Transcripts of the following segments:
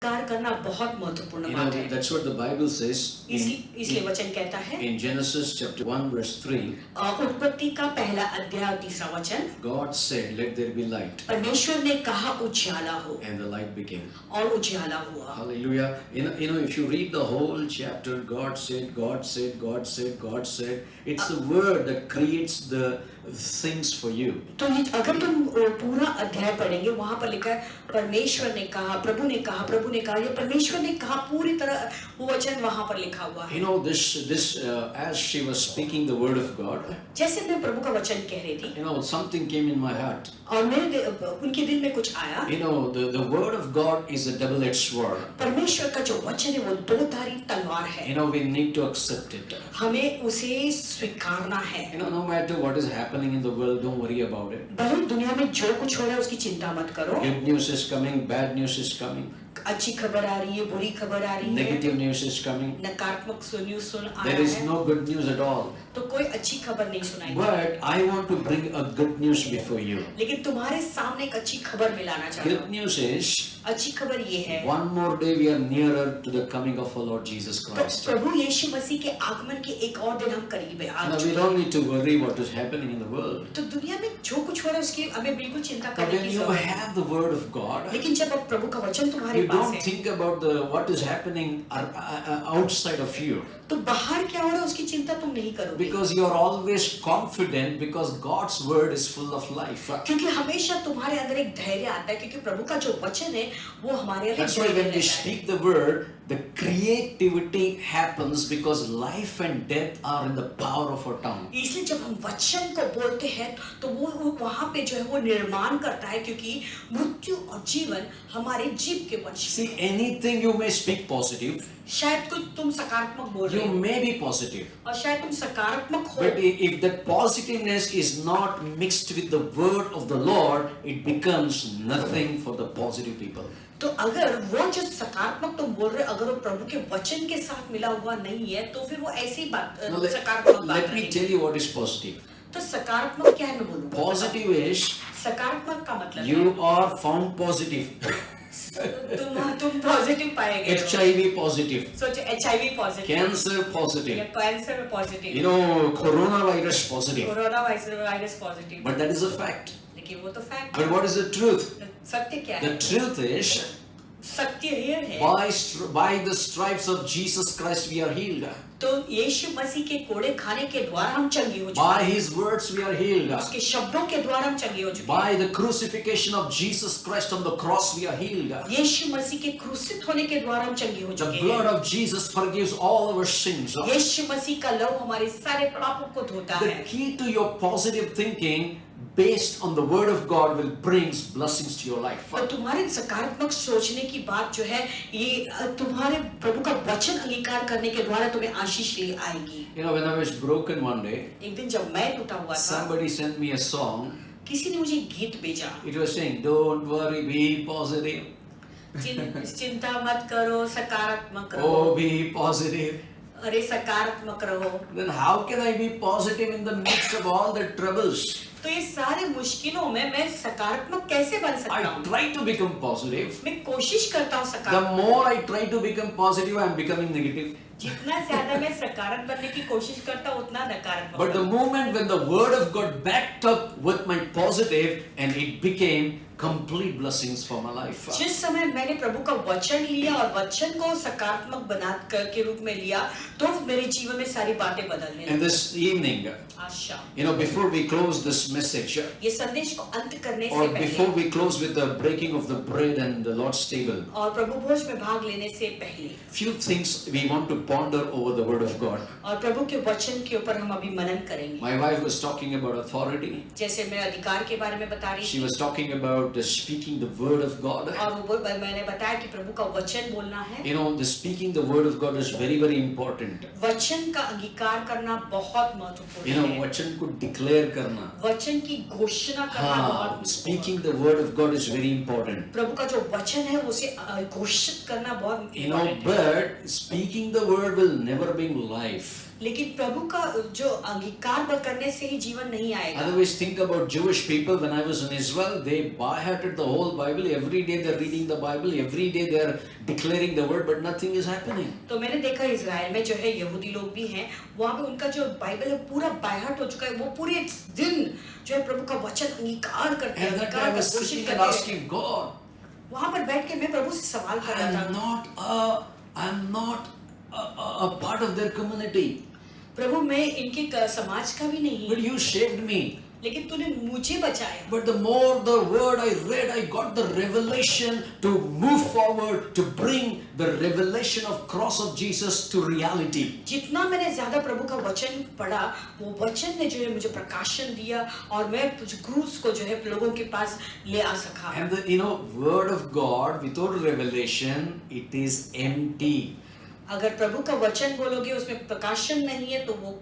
कार्य करना बहुत महत्वपूर्ण बात है। That's what the Bible says इसलिए वचन कहता है in Genesis chapter 1 verse 3. उत्पत्ति का पहला अध्याय 3रा वचन, God said, "Let there be light," परमेश्वर ने कहा उजियाला हो, and the light became. और उजियाला हुआ। Hallelujah. If you read the whole chapter, God said, God said, God said, God said. It's the word that creates the things for you. तो अगर तुम पूरा अध्याय पढ़ेंगे, वहां पर लिखा है परमेश्वर ने कहा, प्रभु ने कहा, प्रभु ने कहा, ये परमेश्वर ने कहा, पूरी तरह वो वचन वहां पर लिखा हुआ है। This as she was speaking the word of God, जैसे मैं प्रभु का वचन कह रही थी, something came in my heart. और मेरे उनके दिल में कुछ आया। The word of God is a double-edged sword. परमेश्वर का जो वचन है वो दो-धारी तलवार है। We need to accept it. हमें उसे स्वीकारना है। No matter what is happening in the world, don't worry about it. भले दुनिया में जो कुछ हो रहा है उसकी चिंता मत करो। Good news is coming, bad news is coming. अच्छी खबर आ रही है, बुरी खबर आ रही है। Negative news is coming. नकारात्मक न्यूज़ सुन आ रहा है। There is no good news at all. तो कोई अच्छी खबर नहीं सुनाई। But I want to bring a good news before you. लेकिन तुम्हारे सामने एक अच्छी खबर मैं लाना चाहता हूँ। Good news is, अच्छी खबर ये है, one more day we are nearer to the coming of our Lord Jesus Christ. तो प्रभु यीशु मसीह के आगमन के एक और दिन हम करीब है। We don't need to worry what is happening in the world. तो दुनिया में जो कुछ हो रहा है उसकी हमें बिल्कुल चिंता But करने when की you जरूरत है। have the word of God, लेकिन जब अब प्रभु का वचन तुम्हारे you पास don't है, think about what is happening outside of you. तो बाहर क्या हो रहा है उसकी चिंता तुम नहीं करोगे। Because you are always confident, because God's word is full of life. क्योंकि हमेशा तुम्हारे अंदर एक धैर्य आता है, क्योंकि प्रभु का जो वचन है वो हमारे अंदर That's why when we speak the word, the creativity happens because life and death are in the power of our tongue. इसलिए जब हम वचन को बोलते हैं तो वो वहाँ पे जो है वो निर्माण करता है, क्योंकि मृत्यु और जीवन हमारे जीभ के वश में। See, anything you may speak positive, शायद कुछ तुम सकारात्मक बोल रहे you हो may be positive. और शायद तुम सकारात्मक हो, But if that positiveness is not mixed with the word of the Lord, it becomes nothing for the positive people. तो अगर वो जो सकारात्मक तुम बोल रहे हो अगर वो प्रभु के वचन के साथ मिला हुआ नहीं है तो फिर वो ऐसी बात सकारात्मक बात Let me tell you what is positive. तो सकारात्मक क्या है मैं बोलूं? Positive is सकारात्मक का मतलब you are found positive. तुम पॉजिटिव पाएंगे। HIV positive. सोचो HIV positive, Cancer positive. Cancer positive, coronavirus positive. Corona virus positive. But that is a fact. लेकिन वो तो fact But what is the truth? सत्य क्या The है? truth is, सत्य ये है by the stripes of Jesus Christ we are healed. तो यीशु मसीह के कोड़े खाने के द्वारा हम चंगे हो चुके By हैं। His words we are healed. उसके शब्दों के द्वारा हम चंगे हो चुके हैं। By the crucifixion of Jesus Christ on the cross we are healed. यीशु मसीह के क्रूसित होने के द्वारा हम चंगे हो The चुके blood हैं। of Jesus forgives all our sins. यीशु मसीह का लहू हमारे सारे पापों को धोता The है। key to your positive thinking based on the word of God will brings blessings to your life. और तुम्हारे सकारात्मक सोचने की बात जो है ये तुम्हारे प्रभु का वचन अंगीकार करने के द्वारा तुम्हें आशीष ले आएगी। When I was broken one day, एक दिन जब मैं टूटा हुआ था, somebody sent me a song. किसी ने मुझे गीत भेजा। It was saying, "Don't worry, be positive. चिंता मत करो, सकारात्मक रहो। Oh, be positive." अरे सकारात्मक रहो। Then how can I be positive in the midst of all the troubles? तो ये सारे मुश्किलों में मैं सकारात्मक कैसे बन सकता I हूँ? try to become positive. मैं कोशिश करता हूँ The सकारात्मक। more I try to become positive, I am becoming negative. जितना ज्यादा मैं सकारात्मक बनने की कोशिश करता हूँ उतना नकारात्मक। But the moment when the word of God backed up with my positive, and it became complete blessings for my life. जिस समय मैंने प्रभु का वचन लिया और वचन को सकारात्मक बना के रूप में लिया तो मेरे जीवन में सारी बातें बदलने And लगी। this evening, आज शाम before we close this message, ये संदेश को अंत करने or से before पहले we close with the breaking of the bread and the Lord's table, और प्रभु भोज में भाग लेने से पहले few things we want to ponder over the word of God. और प्रभु के वचन के ऊपर हम अभी मनन करेंगे। My wife was talking about authority. जैसे मैं अधिकार के बारे में बता रही She थी was talking about the speaking the word of God. और मैंने बताया कि प्रभु का वचन बोलना है। The speaking the word of God is very, very important. वचन का अंगीकार करना बहुत महत्वपूर्ण है। वचन को declare करना. वचन की घोषणा करना बहुत Speaking the word of God is very important. प्रभु का जो वचन है उसे घोषित करना बहुत important है। But speaking the word word will never bring life. लेकिन प्रभु का जो अंगीकार करने से ही जीवन नहीं आएगा। Otherwise, think about Jewish people. When I was in Israel, they by-hearted the whole Bible. Every day they're reading the Bible. Every day they're declaring the word, but nothing is happening. तो मैंने देखा Israel में जो है यहूदी लोग भी हैं, वहाँ पे उनका जो बाइबल है पूरा बायहार्ट हो चुका है। वो पूरे दिन जो है प्रभु का वचन अंगीकार करते हैं, And that अंगीकार I was घोषित sitting and करते हैं। asking God, वहाँ पर बैठ के मैं प्रभु से सवाल कर रहा था, I'm not a part of their community, प्रभु मैं इनके समाज का भी नहीं, but you saved me. लेकिन तूने मुझे बचाया। But the more the word I read, I got the revelation to move forward, to bring the revelation of cross of Jesus to reality. जितना मैंने ज्यादा प्रभु का वचन पढ़ा, वो वचन ने जो है मुझे प्रकाशन दिया और मैं क्रूस को जो है लोगों के पास ले आ सका। And the word of God without revelation, it is empty. अगर प्रभु का वचन बोलोगे उसमें प्रकाशन नहीं है तो वो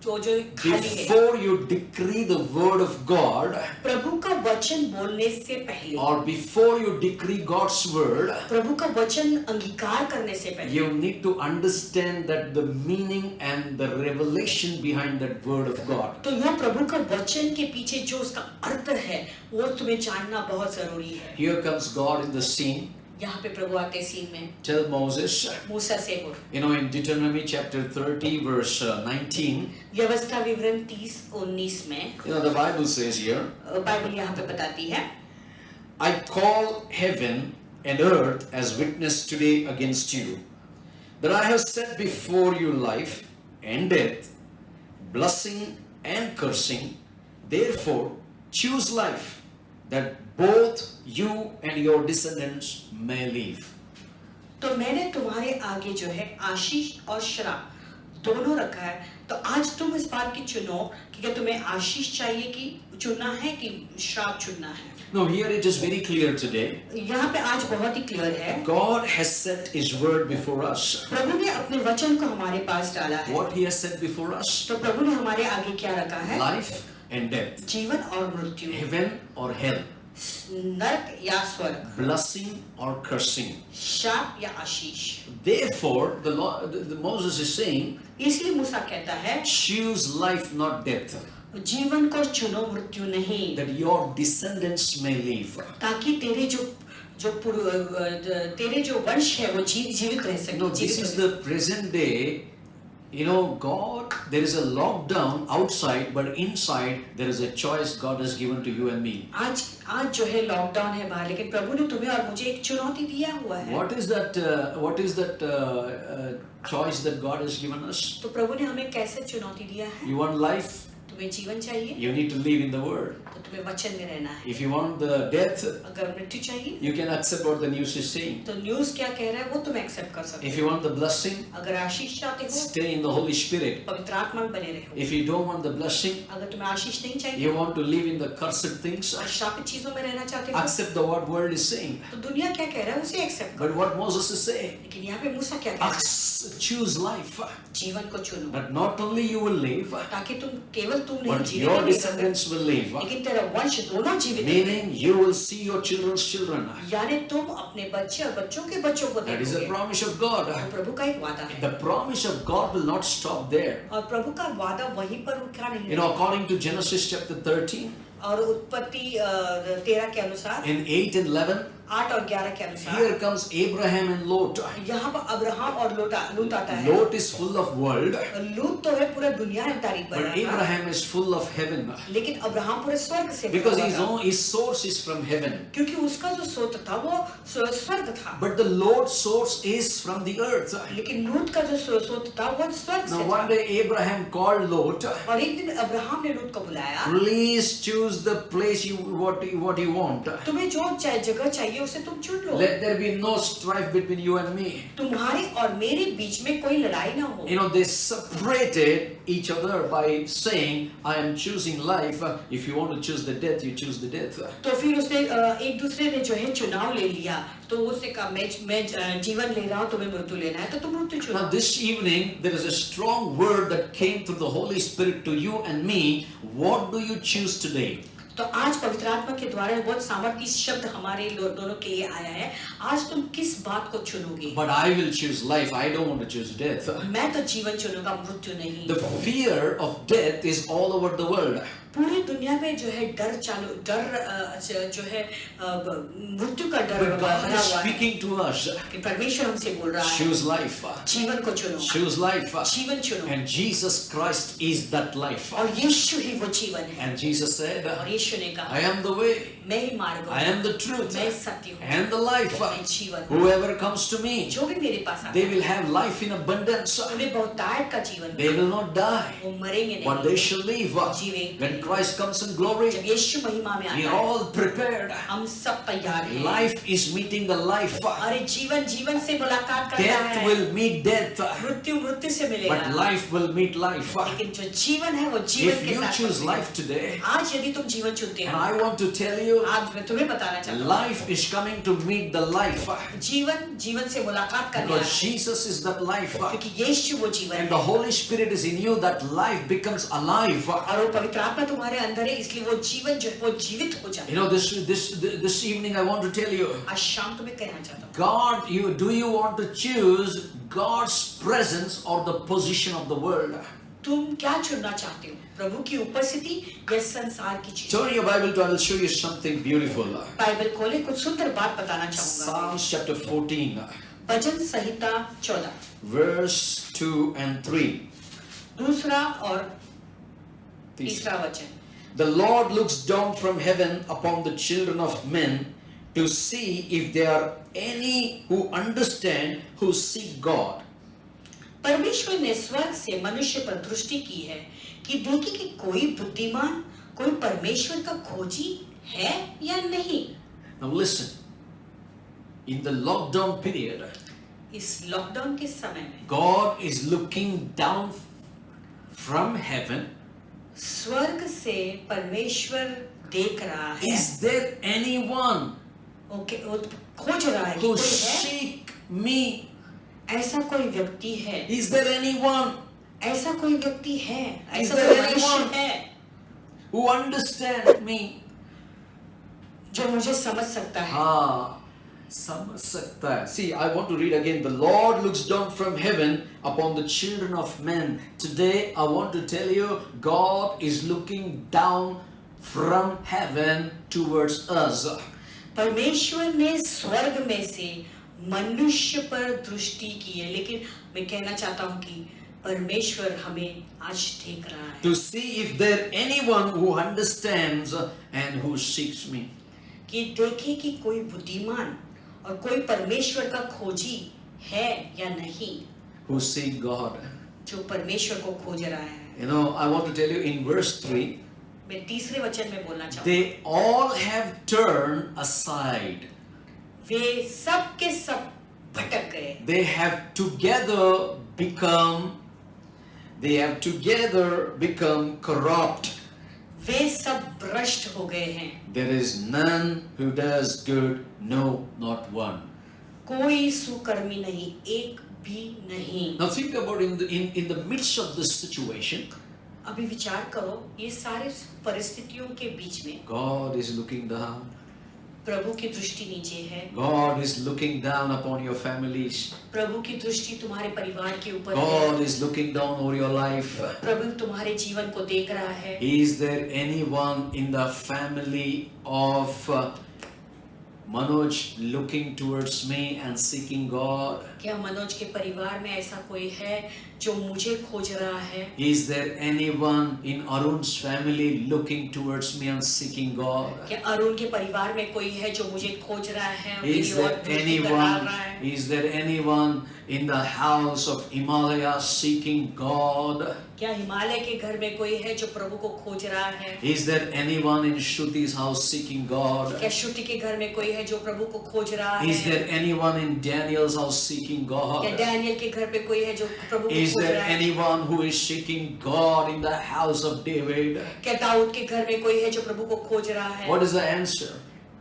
जो खाली है। Before you decree the word of God, प्रभु का वचन बोलने से पहले, or before you decree God's word, प्रभु का वचन अंगीकार करने से पहले, you need to understand that the meaning and the revelation behind that word of God. तो यह प्रभु का वचन के पीछे जो उसका अर्थ है वो तुम्हें जानना बहुत जरूरी है। Here comes God in the scene. यहाँ पे प्रभु आते सीन में। Tell Moses, मूसा से बोल। in Deuteronomy chapter 30 verse 19, व्यवस्था विवरण 30:19 में, the Bible says here, Bible यहाँ पे बताती है, I call heaven and earth as witness today against you, that I have set before you life and death, blessing and cursing. Therefore, choose life, that both you and your descendants may live. तो मैंने तुम्हारे आगे जो है आशीष और श्राप दोनों रखा है, तो आज तुम इस बात की चुनो कि क्या तुम्हें आशीष चाहिए कि चुनना है कि श्राप चुनना है। Now here it is very clear today. यहाँ पे आज बहुत ही क्लियर है, God has set His word before us. प्रभु ने अपने वचन को हमारे पास डाला है। What He has set before us? तो प्रभु ने हमारे आगे क्या रखा है? Life and death. जीवन और मृत्यु, Heaven or hell. नरक या स्वर्ग, Blessing or cursing. शाप या आशीष। Therefore, the Moses is saying, इसलिए मूसा कहता है, choose life, not death, जीवन को चुनो मृत्यु नहीं, that your descendants may live. ताकि तेरे जो वंश है वो जीवित रह सके। This is the present day. God, there is a lockdown outside, but inside there is a choice God has given to you and me. आज जो है लॉकडाउन है बाहर, लेकिन प्रभु ने तुम्हें और मुझे एक चुनौती दिया हुआ है। What is that choice that God has given us? तो प्रभु ने हमें कैसे चुनौती दिया है? You want life? तुम्हें जीवन चाहिए, You need to live in the Word. तो तुम्हें वचन में रहना है। If you want the death, अगर मृत्यु चाहिए, you can accept what the news is saying. तो न्यूज़ क्या कह रहा है वो तुम एक्सेप्ट कर सकते If you want the blessing, हो। अगर आशीष चाहते हो, stay in the Holy Spirit. पवित्र आत्मा में बने रहो। If you don't want the blessing, अगर तुम्हें आशीष नहीं चाहिए, you want to live in the cursed things, और श्रापित चीजों में रहना चाहते हो, accept the what world is saying. तो दुनिया क्या कह रहा है उसे एक्सेप्ट करो। But what Moses is saying, लेकिन यहाँ पे मूसा क्या कह रहा है? choose life. जीवन को चुनो, But not only you will live, ताकि केवल तुम नहीं but जीवित your नहीं रह सकते, descendants will live. लेकिन तेरा वंश दोनों जीवित रहेंगे। Meaning you will see your children's children. यानी तुम अपने बच्चे और बच्चों के बच्चों को That is the देखोगे। promise of God. तो प्रभु का एक वादा है, The promise of God will not stop there. और प्रभु का वादा वहीं पर रुका नहीं है। According to Genesis chapter 13, और उत्पत्ति 13 के अनुसार, in 8 and 11, 8 और 11 के अनुसार, here comes Abraham and Lot. यहाँ पर अब्राहम और लूत आता है। Lot is full of world, लूत तो है पूरा दुनिया में तारीख but बना था, Abraham is full of heaven. लेकिन अब्राहम पूरे स्वर्ग से Because बना था, his source is from heaven. क्योंकि उसका जो स्रोत था वो स्वर्ग था। But the Lord's source is from the earth. लेकिन लूत का जो स्रोत था वो स्वर्ग से Now था। one day Abraham called Lot, और एक दिन अब्राहम ने लूत को बुलाया, please choose the place what you want. तुम्हें जो जगह चाहिए उसे तुम चुन लो, Let there be no strife between you and me. तुम्हारे और मेरे बीच में कोई लड़ाई ना हो। They separated each other by saying, I am choosing life. If you want to choose the death, you choose the death. तो फिर उसने एक दूसरे ने जो है चुनाव ले लिया, तो उसने कहा मैं जीवन ले रहा हूँ, तुम्हें मृत्यु लेना है तो तुम मृत्यु चुनो। Now this evening, there is a strong word that came through the Holy Spirit to you and me. What do you choose today? तो आज पवित्र आत्मा के द्वारा बहुत सामर्थ्य शब्द हमारे दोनों के लिए आया है। आज तुम किस बात को चुनोगे? But I will choose life. I don't want to choose death. मैं तो जीवन चुनूंगा, मृत्यु नहीं। The fear of death is all over the world. पूरी दुनिया में जो है डर जो है मृत्यु का डर But God भरा is हुआ है। speaking to us. कि परमेश्वर हमसे बोल रहा है, Choose life. जीवन को चुनो, Choose life. जीवन चुनो। And Jesus Christ is that life. और यीशु ही वो जीवन है। And Jesus said, और यीशु ने कहा, I am the way, मैं ही मार्ग I हूँ, am the truth, मैं सत्य हूँ, and the life. मैं जीवन हूँ। Whoever comes to me, जो भी मेरे पास आता they है, will have life in abundance. उन्हें बहुतायत का जीवन They मिलेगा। will not die, वो मरेंगे but they नहीं, shall live. जीवेंगे। When Christ comes in glory, जब यीशु महिमा में we आता are है, all prepared. हम सब तैयार हैं। Life is meeting the life. अरे जीवन जीवन से मुलाकात करता Death है, will meet death, मृत्यु मृत्यु से मिलेगा, but life will meet life. लेकिन जो जीवन है वो जीवन If के you साथ choose मिलेगा। life today, आज यदि तुम जीवन चुनते and हो, I want to tell you, आज मैं तुम्हें बताना चाहता हूँ, life is coming to meet the life. जीवन जीवन से मुलाकात करने Because आया है, Jesus is that life. क्योंकि यीशु वो जीवन And है, the Holy Spirit is in you, that life becomes alive. और वो पवित्र आत्मा तुम्हारे अंदर है, इसलिए वो जीवन जो है वो जीवित हो जाता You know, this evening I want to tell you, है। आज शाम तुम्हें कहना चाहता हूँ, God, do you want to choose God's presence or the position of the world? तुम क्या चुनना चाहते हो, प्रभु की उपस्थिति या संसार की चीज? Turn your Bible to, I will show you something beautiful. Bible खोले, कुछ सुंदर बात बताना चाहूंगा। Psalms chapter 14, bhajan Samhita 14 verse 2 and 3. दूसरा और तीसरा वचन। The Lord looks down from heaven upon the children of men to see if there are any who understand, who seek God. परमेश्वर ने स्वर्ग से मनुष्य पर दृष्टि की है कि देखे कि कोई बुद्धिमान, कोई परमेश्वर का खोजी है या नहीं। Now listen, in the lockdown period, इस लॉकडाउन के समय में God is looking down from heaven. स्वर्ग से परमेश्वर देख रहा है, Is there anyone ओके, वो खोज रहा है कि who कोई है, seek me? ऐसा कोई व्यक्ति है, Is there anyone ऐसा कोई व्यक्ति है, Is ऐसा there कोई मनुष्य anyone? है who understand me? जो मुझे समझ सकता है। समझ सकता है. See, I want to read again. The Lord looks down from heaven upon the children of men. Today, I want to tell you, God is looking down from heaven towards us. परमेश्वर ने स्वर्ग में से मनुष्य पर दृष्टि की है, लेकिन मैं कहना चाहता हूँ कि परमेश्वर हमें आज देख रहा है, To see if there anyone who understands and who seeks me. कि देखे कि कोई बुद्धिमान और कोई परमेश्वर का खोजी है या नहीं, Who seek God. जो परमेश्वर को खोज रहा है। You know, I want to tell you in verse 3, मैं तीसरे वचन में बोलना चाहूँ, they all have turned aside. वे सब के सब भटक गए, They have together become corrupt. वे सब भ्रष्ट हो गए हैं, There is none who does good, no, not one. कोई सुकर्मी नहीं, एक भी नहीं। Now think about in the midst of this situation, अभी विचार करो, ये सारे परिस्थितियों के बीच में God is looking down. प्रभु की दृष्टि नीचे है, God is looking down upon your families. प्रभु की दृष्टि तुम्हारे परिवार के ऊपर God है, is looking down over your life. प्रभु तुम्हारे जीवन को देख रहा है। Is there anyone in the family of Manoj looking towards me and seeking God? क्या मनोज के परिवार में ऐसा कोई है जो मुझे खोज रहा है? Is there anyone in Arun's family looking towards me and seeking God? क्या अरुण के परिवार में कोई है जो मुझे खोज रहा है और Is मेरी ओर there दृष्टि कर anyone? रहा है? Is there anyone in the house of Himalaya seeking God? क्या हिमालय के घर में कोई है जो प्रभु को खोज रहा है? Is there anyone in Shruti's house seeking God? क्या श्रुति के घर में कोई है जो प्रभु को खोज रहा है? Is there anyone in Daniel's house seeking क्या God? डैनियल के घर पे कोई है जो प्रभु को Is खोज there रहा है? anyone who is seeking God in the house of David? क्या दाऊद के घर में कोई है जो प्रभु को खोज रहा है? What is the answer?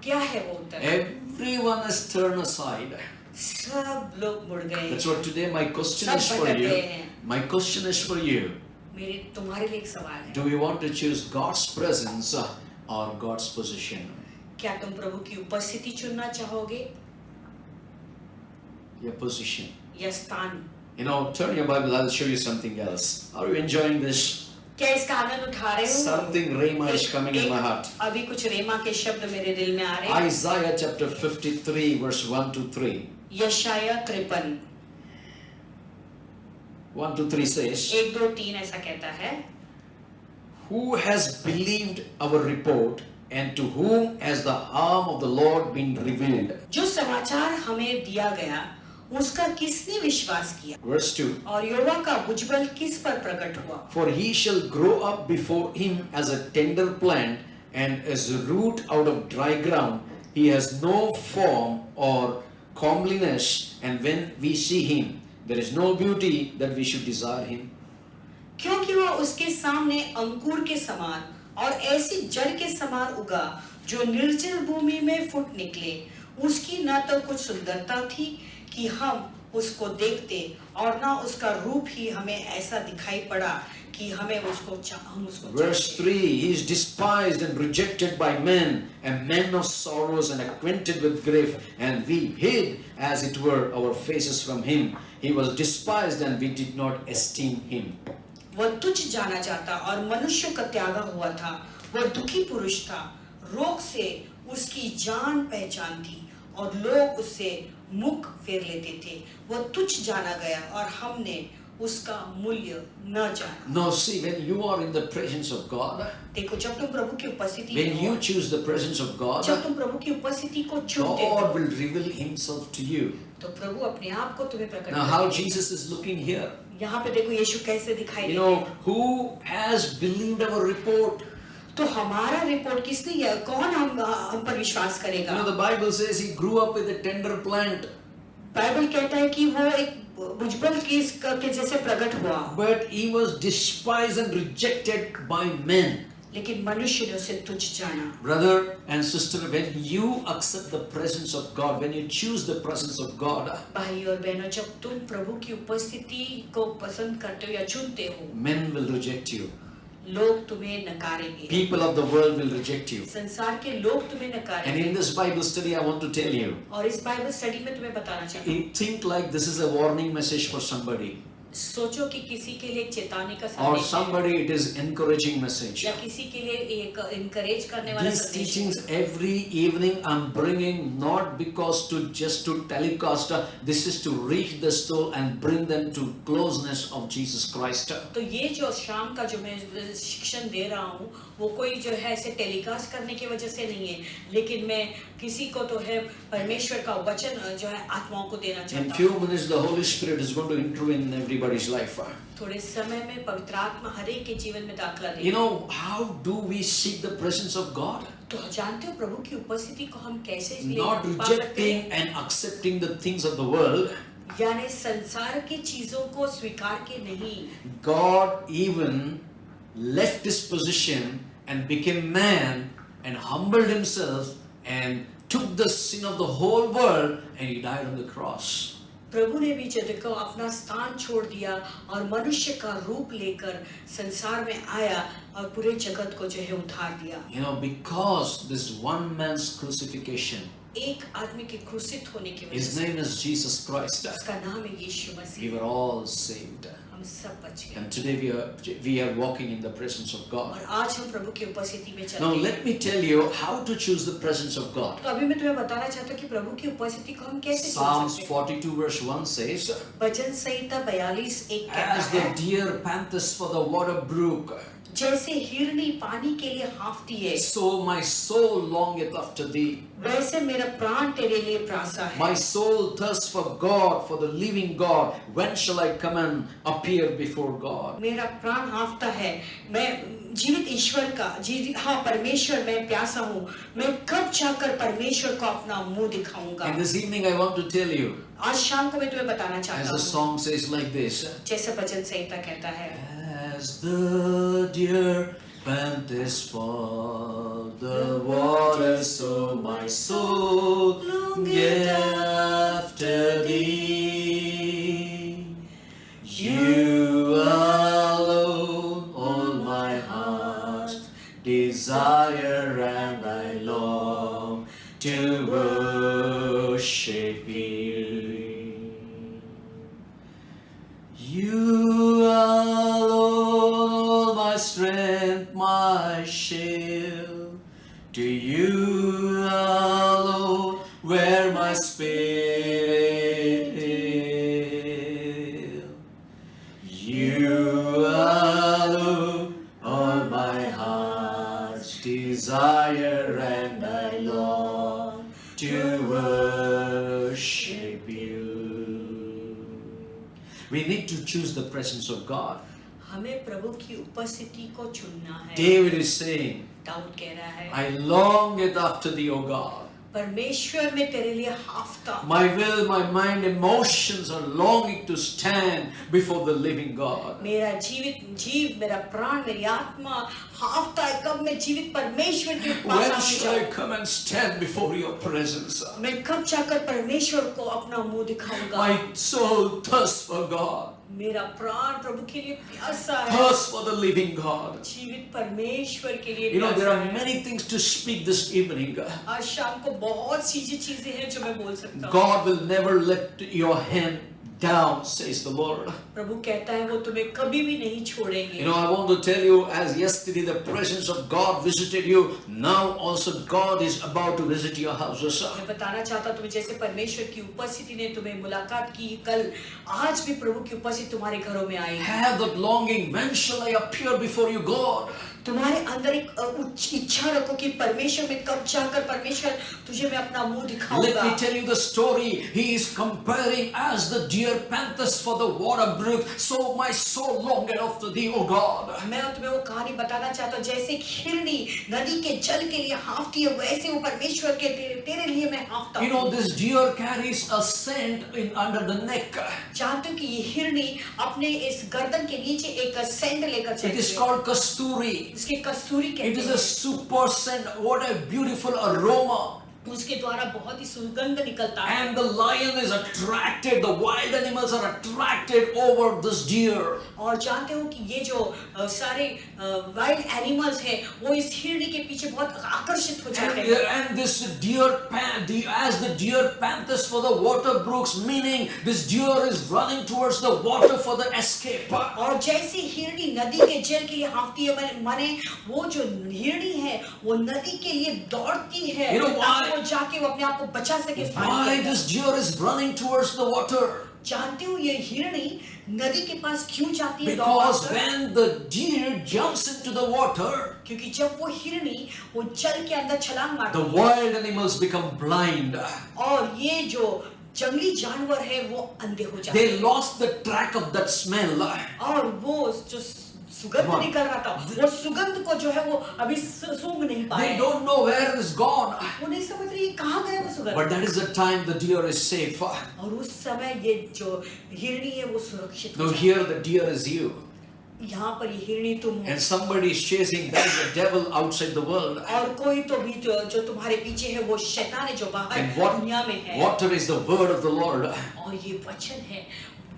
क्या है वो उत्तर? Everyone has turned aside. सब लोग मुड़ गए। That's what today my question सब is for भटक you. गए हैं। My question is for you. मेरे तुम्हारे लिए एक सवाल है, Do you want to choose God's presence or God's position? क्या तुम प्रभु की उपस्थिति चुनना चाहोगे Your position. या स्थान? You know, turn your Bible, I'll show you something else. Are you enjoying this? क्या इसका आनंद उठा रहे हो? Something Rhema is coming in my heart. अभी कुछ रेमा के शब्द मेरे दिल में आ रहे हैं. Isaiah chapter 53 verse 1 to 3. यशाया 53 1 to 3 says, 1 2 3 ऐसा कहता है. Who has believed our report, and to whom has the arm of the Lord been revealed? जो समाचार हमें दिया गया उसका किसने विश्वास किया Verse 2. और यहोवा का भुजबल किस पर प्रकट हुआ? For he shall grow up before him as a tender plant, and as a root out of dry ground. He has no form or comeliness, and when we see him, there is no beauty that we should desire him. क्योंकि वह उसके सामने अंकुर के समान और ऐसी जड़ के समान उगा जो निर्जल भूमि में फूट निकले. उसकी न तो कुछ सुंदरता थी कि हम उसको देखते और ना उसका रूप ही हमें ऐसा दिखाई पड़ा कि हम उसको Verse 3. He is despised and rejected by men, a man of sorrows and acquainted with grief, and we hid as it were our faces from him. He was despised and we did not esteem him. वह तुच्छ जाना जाता और मनुष्य का त्यागा हुआ था. वह दुखी पुरुष था, रोग से उसकी जान पहचान थी और लोग उससे मुख फेर लेते थे. वह तुच्छ जाना गया और हमने उसका मूल्य न जाना. No, see, when you are in the presence of God, देखो, जब तुम प्रभु की उपस्थिति when में you हो, choose the presence of God, जब तुम प्रभु की उपस्थिति को चुनते हो, God will reveal himself to you. तो प्रभु अपने आप को तुम्हें प्रकट Now, how करेंगे. Jesus is looking here. यहाँ पे देखो यीशु कैसे दिखाई You देते know, हैं. who has believed our report? तो हमारा रिपोर्ट किसने किया? कौन हम पर विश्वास You करेगा? know, the Bible says he grew up with a tender plant, Bible कहता है कि वो एक भुजबल के जैसे प्रकट हुआ, but he was despised and rejected by men. लेकिन मनुष्य ने उसे तुच्छ जाना. Brother and sister, when you accept the presence of God, when you choose the presence of God, भाई और बहनों, जब तुम प्रभु की उपस्थिति को पसंद करते हो या चुनते हो, men will reject you. लोग तुम्हें नकारेंगे. People of the world will reject you. संसार के लोग तुम्हें And in नकारेंगे. this Bible study, I want to tell you, और इस बाइबल स्टडी में तुम्हें बताना चाहती हूँ, think like this is a warning message for somebody, सोचो कि किसी के लिए एक चेतावनी का or संदेश है, somebody it is encouraging message. या किसी के लिए एक इनकरेज करने वाला These संदेश है. teachings every evening I'm bringing not because to just to telecast, this is to reach the soul and bring them to closeness of Jesus Christ. तो ये जो शाम का जो मैं शिक्षण दे रहा हूँ, वो कोई जो है ऐसे टेलीकास्ट करने की वजह से नहीं है, लेकिन मैं किसी को तो है परमेश्वर का वचन जो है आत्माओं को देना In चाहता few हूँ. minutes the Holy Spirit is going to intervene in everybody's life. थोड़े समय में पवित्र आत्मा हर एक के जीवन में दाखला You देगी. know, how do we seek the presence of God? तो जानते हो प्रभु की उपस्थिति को हम कैसे Not पा सकते rejecting हैं? and accepting the things of the world. यानी संसार की चीजों को स्वीकार के नहीं. God even left his position and became man and humbled himself and took the sin of the whole world and he died on the cross. प्रभु ने भी जगत को अपना स्थान छोड़ दिया और मनुष्य का रूप लेकर संसार में आया और पूरे जगत को जो है उद्धार दिया. You know, because this one man's crucifixion, एक आदमी के क्रूसित होने की वजह his से, name is Jesus Christ, उसका नाम है यीशु we Masih, were all saved. हम सब बच गए. And today we are walking in the presence of God. और आज हम प्रभु की उपस्थिति में चलते Now हैं. let me tell you how to choose the presence of God. तो अभी मैं तुम्हें बताना चाहता हूँ कि प्रभु की उपस्थिति को हम कैसे चुन Psalms सकते हैं. 42 verse 1 says, भजन संहिता 42:1 कहता as the है, deer panthers for the water brook, जैसे हिरनी पानी के लिए हाँफती है, so my soul longeth after thee. वैसे मेरा प्राण तेरे लिए प्यासा है. My soul thirsts for God, for the living God. When shall I come and appear before God? मेरा प्राण हाँफता है, मैं जीवित ईश्वर का हाँ परमेश्वर मैं प्यासा हूँ. मैं कब जाकर परमेश्वर को अपना मुंह दिखाऊंगा. And this evening I want to tell you, आज शाम को मैं तुम्हें बताना as चाहता the हूँ, song says like this, जैसे भजन संहिता कहता है, as the deer panteth for the water, so my soul longeth after thee. You alone, all my heart desire worship you. You alone, my strength, my shield. To you alone, where my spirit is. You alone, all my heart's desire, and I long to worship you. We need to choose the presence of God. हमें प्रभु की उपस्थिति को चुनना है. David is saying, Dawood कह रहा है, I longeth after thee, O God. परमेश्वर में तेरे लिए हाफता. My will, my mind, emotions are longing to stand before the living God. मेरा जीव, मेरा प्राण, मेरी आत्मा हाफता है कब मैं जीवित परमेश्वर के पास When आने shall I जाऊं. come and stand before your presence? मैं कब जाकर परमेश्वर को अपना मुंह दिखाऊंगा. My soul thirsts for God, मेरा प्राण प्रभु के लिए प्यासा है. thirsts for the living God. जीवित परमेश्वर के लिए You know, there प्यासा are है. many things to speak this evening. आज शाम को बहुत सी चीजें हैं जो मैं बोल सकता हूँ. God will never let your hand down, says the Lord. प्रभु कहता है वो तुम्हें कभी भी नहीं छोड़ेंगे. You know, I want to tell you, as yesterday the presence of God visited you, now also God is about to visit your houses. मैं बताना चाहता हूँ तुम्हें, जैसे परमेश्वर की उपस्थिति ने तुम्हें मुलाकात की कल, आज भी प्रभु की उपस्थिति तुम्हारे घरों में आएगी. Have that longing, when shall I appear before you, God? तुम्हारे अंदर एक उच्च इच्छा रखो कि परमेश्वर में कब जाकर परमेश्वर तुझे मैं अपना मुंह Let दिखाऊंगा. me tell you the story. He is comparing as the deer panthers for the water brook, so my soul longed after thee, O God. मैं तुम्हें वो कहानी बताना चाहता हूँ, जैसे एक हिरनी नदी के जल के लिए हाफती है, वैसे वो परमेश्वर के तेरे लिए मैं हाफता You know, हूँ. this deer carries a scent in under the neck. जानते हो कि ये हिरनी अपने इस गर्दन के नीचे एक सेंट लेकर It चलती is है. called kasturi. इसके कस्तूरी It कहते is हैं. a super scent. What a beautiful aroma. उसके द्वारा बहुत ही सुगंध निकलता है. And the lion is attracted, the wild animals are attracted over this deer. और जानते हो कि ये जो सारे वाइल्ड एनिमल्स हैं वो इस हिरनी के पीछे बहुत आकर्षित हो जाते हैं. And this as the deer panthers for the water brooks, meaning this deer is running towards the water for the escape. और जैसे हिरनी नदी के जल के लिए हाफती है, माने वो जो हिरनी है वो नदी के लिए दौड़ती है, You know why? ताकि वो जाके वो अपने आप को बचा सके इस पानी के Why अंदर. this deer is running towards the water? जानते हो ये हिरनी नदी के पास क्यों जाती है Because दौड़कर? when the deer jumps into the water, क्योंकि जब वो हिरनी वो जल के अंदर छलांग the मारती है wild animals become blind. और ये जो जंगली जानवर है वो अंधे हो जाते They हैं. lost the track of that smell. और वो जो सुगंध निकल रहा था, वो सुगंध को जो है वो अभी सूंघ नहीं They पाए. don't know where it is gone. वो नहीं समझ रही कहाँ गया वो सुगंध. But that is the time the deer is safe. और उस समय ये जो हिरणी है वो सुरक्षित हो Now जाती here the deer is you. है. यहाँ पर ये हिरणी तुम हो. And somebody is chasing, there is a devil outside the world. और कोई तो भी जो तुम्हारे पीछे है वो शैतान है जो बाहर And दुनिया में है. water is the word of the Lord. और ये वचन है,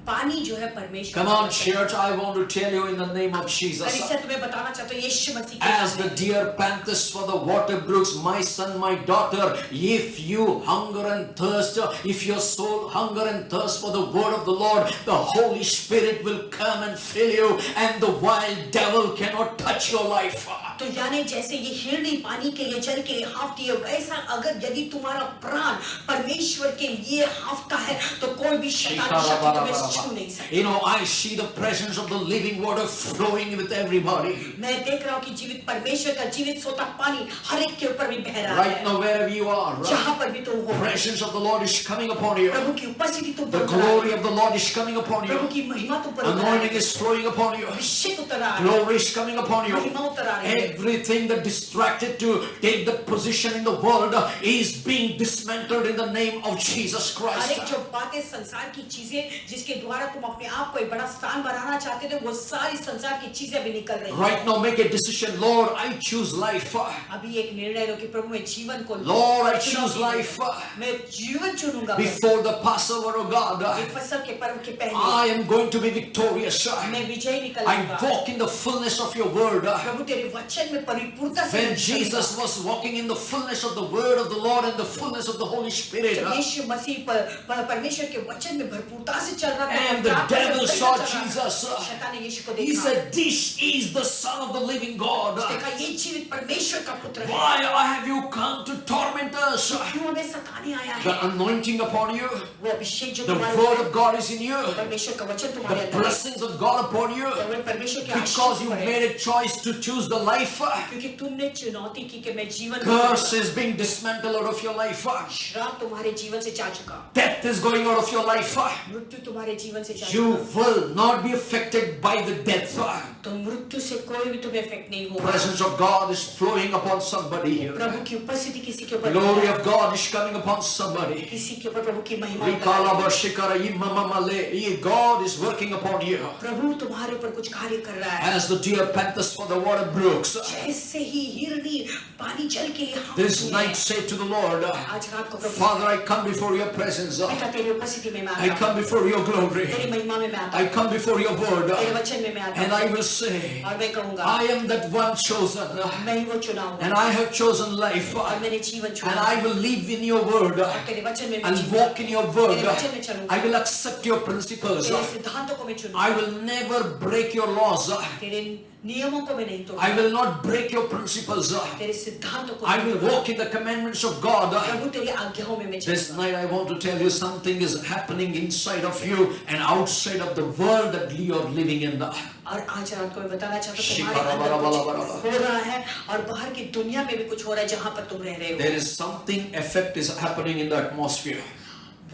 पानी जो है परमेश्वर. Come on, church, I want to tell you in the name of और Jesus. इससे तुम्हें बताना चाहता हूँ यीशु मसीह के As नाम the में. deer panthers for the water brooks, my son, my daughter, if you hunger and thirst, if your soul hunger and thirst for the word of the Lord, the Holy Spirit will come and fill you, and the wild devil cannot touch your life. तो यानी जैसे ये हिरणी पानी के लिए जल के लिए हाफती है, वैसा अगर यदि तुम्हारा प्राण परमेश्वर के लिए हाफता है तो कोई भी शैतानी शक्ति तुम्हें छू नहीं सकती. You know, I see the presence of the living water flowing with everybody. मैं देख रहा हूँ कि जीवित परमेश्वर का जीवित सोता पानी हर एक के ऊपर भी बह रहा Right है. now, wherever you are, जहाँ पर भी तुम the हो, presence of the Lord is coming upon you. प्रभु की उपस्थिति तुम The पर उतर glory I. of the Lord is coming upon Prabhu you. की महिमा तुम पर उतर Anointing I. is flowing upon you. अभिषेक उतर आ रहा है. Glory is coming upon you. महिमा उतर आ रही है. Everything that distracted to take the position in the world is being dismantled in the name of Jesus हर एक Christ. जो बातें संसार की चीजें जिसके द्वारा तुम अपने आप को एक बड़ा स्थान बनाना चाहते थे, वो सारी संसार की चीजें भी निकल रही हैं. Right now, make a decision. Lord, I choose life. अभी एक निर्णय लो कि प्रभु मैं जीवन को Lord, I चुनौती choose life. मैं जीवन चुनूंगा. Before the Passover, oh God, ये फसल के पर्व के I पहले am going to be victorious. मैं विजय I निकलूंगा. walk in the fullness of your word. प्रभु तेरे वचन में परिपूर्णता से When मैं चलूंगा. Jesus was walking in the fullness of the word of the Lord and the fullness of the Holy Spirit, जब यीशु यीशु मसीह परमेश्वर के वचन में भरपूरता से चल रहा था, And the पवित्र आत्मा से devil भरकर saw चल रहा था। Jesus. शैतान ने यीशु को He देखा, said, "This is the Son of the living God. देखा ये जीवित परमेश्वर का पुत्र है, Why have you come to torment us? क्यों हमें सताने आया The है? anointing upon you, वो अभिषेक जो the तुम्हारे word ऊपर of God is in you, है, परमेश्वर का वचन तुम्हारे the अंदर है, blessings of God upon you, और वो परमेश्वर के because आशीष you पर है, made a choice to choose the life. क्योंकि तुमने चुनौती की कि मैं जीवन को Curse चुनूंगा। is being dismantled out of your life. श्राप तुम्हारे जीवन से जा चुका, Death is going out of your life. मृत्यु तुम्हारे जीवन से जा You चुका, will not be affected by the death. तो मृत्यु से कोई भी तुम्हें इफेक्ट नहीं होगा। Presence of God is flowing upon somebody here. प्रभु की उपस्थिति किसी के ऊपर Glory है, of God is coming upon somebody. किसी के ऊपर प्रभु की महिमा उतर Rikala रही है। bashikara imamamale. God is working upon you. प्रभु तुम्हारे ऊपर कुछ कार्य कर रहा है, As the deer panthers for the water brooks, जैसे ही हिरनी पानी जल के लिए this हाँफती night है। say to the Lord, आज रात को प्रभु Father, I come before your presence. पिता तेरी उपस्थिति में मैं I आता come हूँ, before your glory. तेरी महिमा में मैं आता I हूँ, come before your word. तेरे वचन में मैं आता And हूँ, I will say, और मैं कहूँगा I am that one chosen. मैं ही वो चुना हूँ, And I have chosen life. और मैंने जीवन And चुना I है, will live in your word. और तेरे वचन में मैं And जीऊँगा, walk in your word. तेरे वचन में चलूँगा, I will accept your principles. तेरे सिद्धांतों को मैं I चुनूँगा, will never break your laws. तेरे नियमों को मैं नहीं I तोड़ूंगा, will not break your principles. तेरे सिद्धांतों को I नहीं will तोड़ूंगा। walk in the commandments of God. प्रभु तेरी आज्ञाओं में मैं This चलूंगा। night I want to tell you something is happening inside of you and outside of the world that you are living in. और आज रात को मैं बताना चाहता हूँ तुम्हारे शिकारा अंदर बरा बरा कुछ हो रहा है और बाहर की दुनिया में भी कुछ हो रहा है जहाँ पर तुम रह रहे हो। There is something effect is happening in the atmosphere.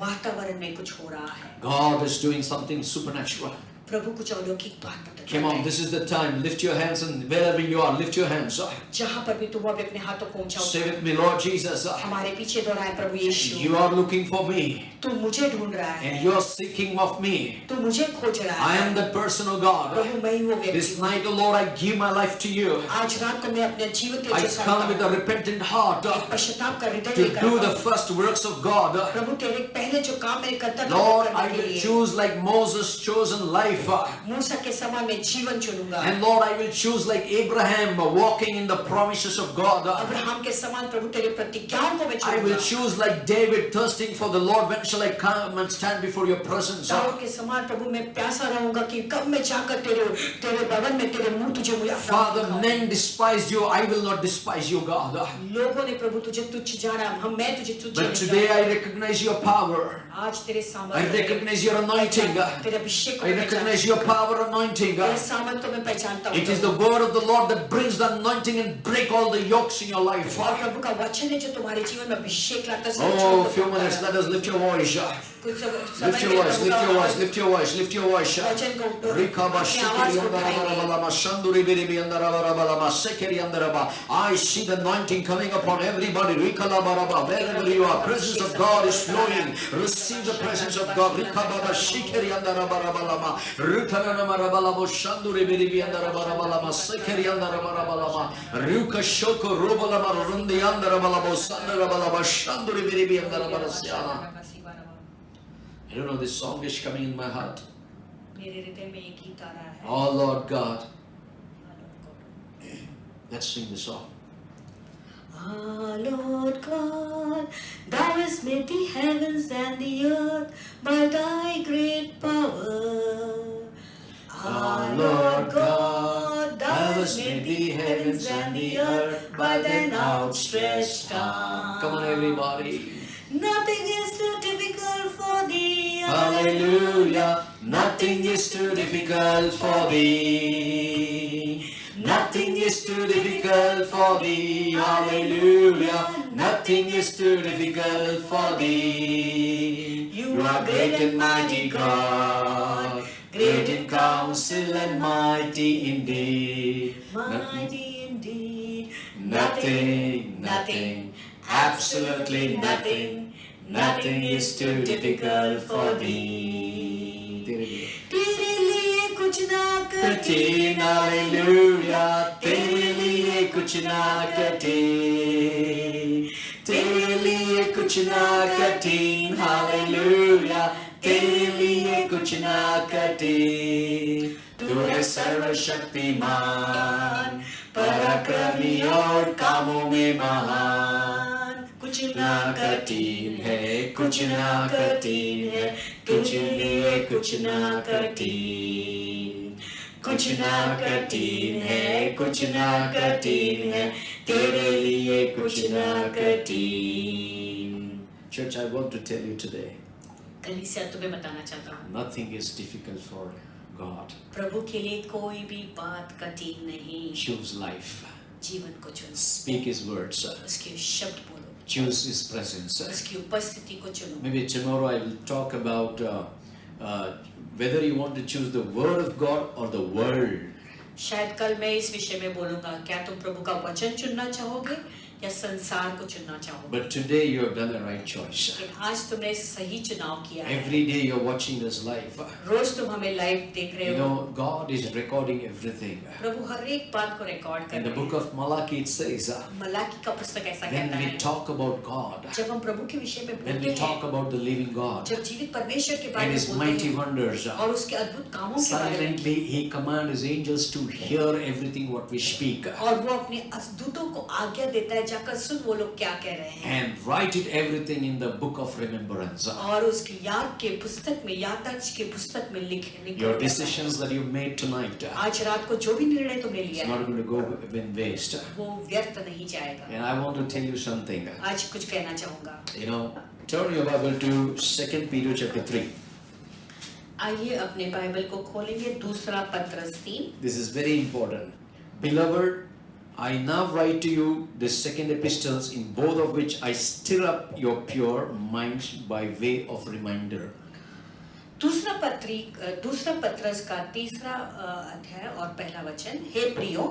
वातावरण में कुछ हो रहा है, God is doing something supernatural. प्रभु कुछ अलौकिक बात बता Come रहा on, है। this is the time. Lift your hands and wherever you are, lift your hands. जहाँ पर भी तुम अभी अपने हाथों को ऊंचा Say उठाओ, with me, Lord Jesus, हमारे पीछे दोहराए प्रभु यीशु, you are looking for me तू मुझे ढूंढ रहा है, and you are seeking of me. तू मुझे खोज रहा I है। am that person, oh God. प्रभु मैं ही वो व्यक्ति This हूँ। night, oh Lord, I give my life to you. आज रात को मैं अपने जीवन के I लिए come with सौंपता a repentant heart हूँ, एक पश्चाताप का हृदय to लेकर do आता the हूँ। first works of God. प्रभु तेरे पहले जो काम मेरे करता था वो Lord, करने I के will लिए choose like Moses chosen life. मूसा के समान मैं जीवन चुनूंगा, And Lord, I will choose like Abraham walking in the promises of God. Abraham के समान प्रभु तेरे प्रतिज्ञाओं को मैं I will चुनूंगा, choose like David thirsting for the Lord. When shall I come and stand before your presence? Dawood के समान प्रभु मैं प्यासा रहूंगा कि कब मैं जाकर तेरे तेरे भवन में तेरे मुंह तुझे मुझे अपना Father, दिखाऊं। men despised you. I will not despise you, God. लोगों ने प्रभु तुझे तुच्छ जाना, मैं तुझे तुच्छ But नहीं today जाना। I recognize your power. आज तेरे I सामर्थ्य recognize your anointing. तेरे अभिषेक को I मैं recognize पहचानता your power anointing. हूं, तेरे सामर्थ्य को मैं पहचानता It is हूं, the word of the Lord that brings the anointing and break all the yokes in your life. और प्रभु का वचन है जो तुम्हारे जीवन में अभिषेक लाता है। Oh, a few minutes. Let us lift your voice. कुछ Lift your voice. Lift your voice. Lift your voice. Lift your voice. वचन को Rikaba अपनी आवाज shikiri को andara उठाएंगे। balama shanduri biribi andara balama sekeri andara ba. I see the anointing coming upon everybody. Rikala baraba. Wherever you are, presence of God is flowing. Receive the presence of God. Rikaba shikiri andara balama. Rutana marabalamo shanduri biribi andara balama sekeri andara balama. Ruka shoko robalama rundi andara balamo sandara balama shanduri biribi andara balasiana. I don't know, this song is coming in my heart. मेरे हृदय में एक गीत आ रहा है। Oh Lord God, let's sing the song. Ah, Lord God, thou hast made the heavens and the earth by thy great power. Ah, Lord God, thou hast made the heavens and the earth by thine outstretched arm. Come on, everybody. Nothing is too difficult for thee. Hallelujah. Nothing is too difficult for thee. Nothing is too difficult for thee. Hallelujah. Nothing is too difficult for thee. You are great and mighty God. Great in counsel and mighty indeed. Mighty indeed. Nothing, absolutely nothing, nothing is too difficult for thee. तेरे लिए कुछ ना कठिन, hallelujah, तेरे लिए कुछ ना कठिन, तेरे लिए कुछ ना कठिन, हालेलुया, तेरे लिए कुछ ना कठिन, तू है सर्वशक्तिमान, पराक्रमी और कामों में महान। कुछ ना कठिन है, कुछ ना कठिन है, तेरे लिए कुछ ना कठिन, कुछ ना कठिन है, कुछ ना कठिन है, तेरे लिए कुछ ना कठिन। Church, I want to tell you today, कलीसिया तुम्हें बताना चाहता हूँ, nothing is difficult for God. प्रभु के लिए कोई भी बात कठिन नहीं। Choose life. जीवन को चुनो, Speak His words. उसके शब्द बोलो, Choose His presence. उसकी उपस्थिति को चुनो। Maybe tomorrow I will talk about whether you want to choose the Word of God or the world. शायद कल मैं इस विषय में बोलूंगा, क्या तुम प्रभु का वचन चुनना चाहोगे या संसार को चुनना चाहोगे। But today you have done the right choice. लेकिन आज तुमने सही चुनाव किया है। Every day you are watching this live. रोज तुम हमें लाइव देख रहे You हो। know, God is recording everything. प्रभु हर एक बात को रिकॉर्ड कर In the रहे book हैं। of Malachi it says, Malachi का पुस्तक ऐसा when कहता we है, talk about God, जब हम प्रभु के विषय में when बोलते we talk हैं, about the living God जब जीवित परमेश्वर के बारे and में His बोलते mighty हैं wonders, और उसके अद्भुत कामों के बारे में, silently He commands His angels to hear everything what we speak और वो अपने दूतों को आज्ञा देता है, जाकर सुन वो लोग क्या कह रहे हैं, and write it everything in the book of remembrance. और उसकी याद के पुस्तक में, याददाश्त के पुस्तक में लिखने Your decisions that you made tonight, आज रात को जो भी निर्णय तुमने it's लिया है not going to go in waste. वो व्यर्थ नहीं जाएगा। And I want to tell you something. आज कुछ कहना चाहूंगा। You know, turn your Bible to 2 Peter chapter 3. आइए अपने बाइबल को खोलेंगे, दूसरा पत्रस 3। This is very important. Beloved, I now write to you the second epistles, in both of which I stir up your pure minds by way of reminder. दूसरा पत्रस का तीसरा अध्याय और पहला वचन, हे प्रियो,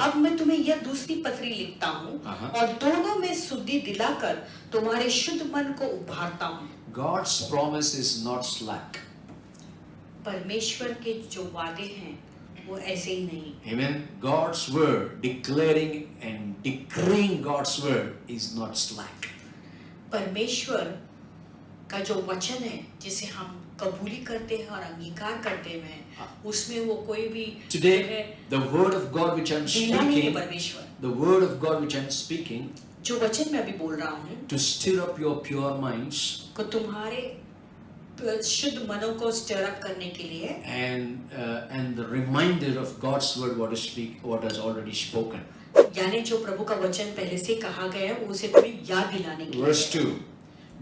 अब मैं तुम्हें यह दूसरी पत्री लिखता हूँ और दोनों में शुद्धि दिलाकर तुम्हारे शुद्ध मन को उभारता हूँ। God's promise is not slack. परमेश्वर के जो वादे हैं वो ऐसे ही नहीं। Amen. God's word, declaring and decreeing God's word is not slack. परमेश्वर का जो वचन है जिसे हम कबूली करते हैं और अंगीकार करते हैं, उसमें वो कोई भी Today, the word of God which I'm ढीला नहीं है। speaking, परमेश्वर the word of God which I'm speaking, जो वचन मैं अभी बोल रहा हूँ, to stir up your pure minds को तुम्हारे शुद्ध मनों को स्टर अप करने के लिए, and the reminder of God's word what has already spoken. यानी जो प्रभु का वचन पहले से कहा गया है वो उसे तुम्हें याद दिलाने के लिए। Verse 2,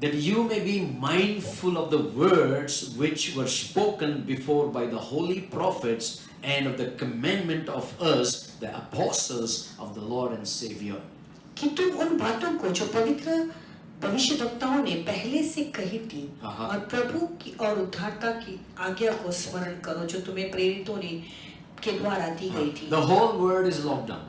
that you may be mindful of the words which were spoken before by the holy prophets and of the commandment of us, the apostles of the Lord and Savior. कि तुम उन बातों को जो पवित्र भविष्यद्वक्ताओं ने पहले से कही थी और प्रभु की और उद्धारता की आज्ञा को स्मरण करो जो तुम्हें प्रेरितों ने के द्वारा दी गई थी। The whole world is locked down.